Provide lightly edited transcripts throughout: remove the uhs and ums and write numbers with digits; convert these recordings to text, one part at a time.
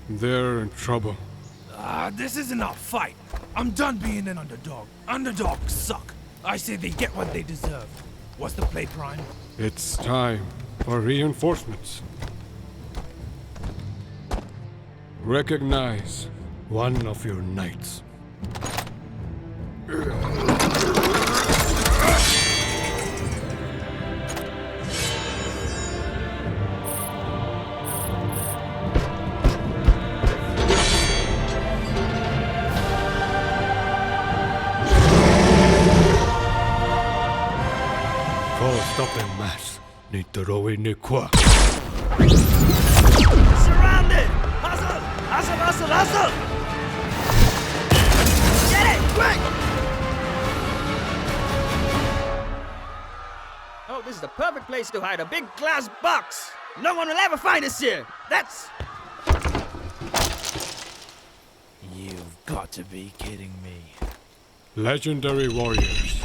They're in trouble. This isn't our fight. I'm done being an underdog. Underdogs suck. I say they get what they deserve. What's the play, Prime? It's time for reinforcements. Recognize one of your knights. Stop en masse. Nitteroi ni quoi. Surrounded! Hustle! Hustle, hustle, hustle! Get it! Quick! Oh, this is the perfect place to hide a big glass box. No one will ever find us here. That's... You've got to be kidding me. Legendary warriors.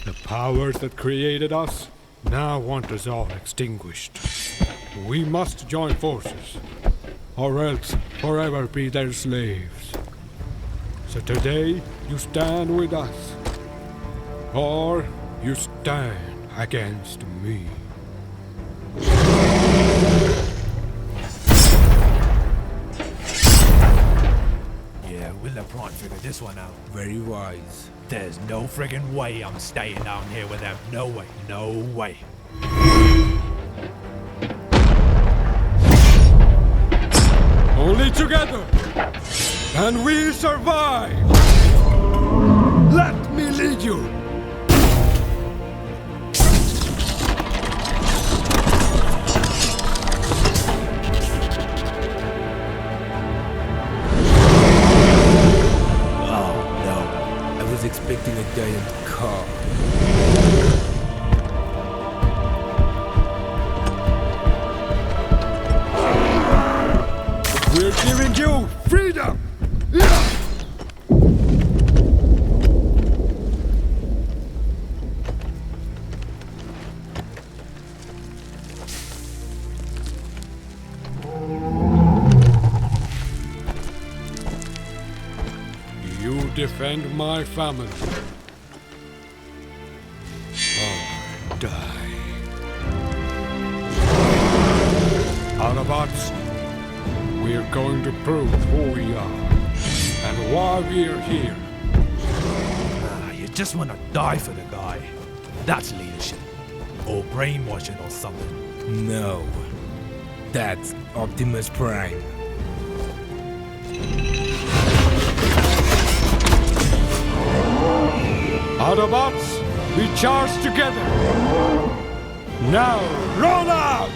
The powers that created us now want us all extinguished. We must join forces, or else forever be their slaves. So today, you stand with us, or you stand against me. Yeah, we'll let Prawn figure this one out. Very wise. There's no friggin' way I'm staying down here with them. No way. No way. Only together, and we survive! Let me lead you! Expecting a giant car. We're giving you freedom! You defend my family, or die. Autobots, we're going to prove who we are and why we're here. You just want to die for the guy. That's leadership. Or brainwashing or something. No. That's Optimus Prime. Autobots, we charge together! Now, roll out!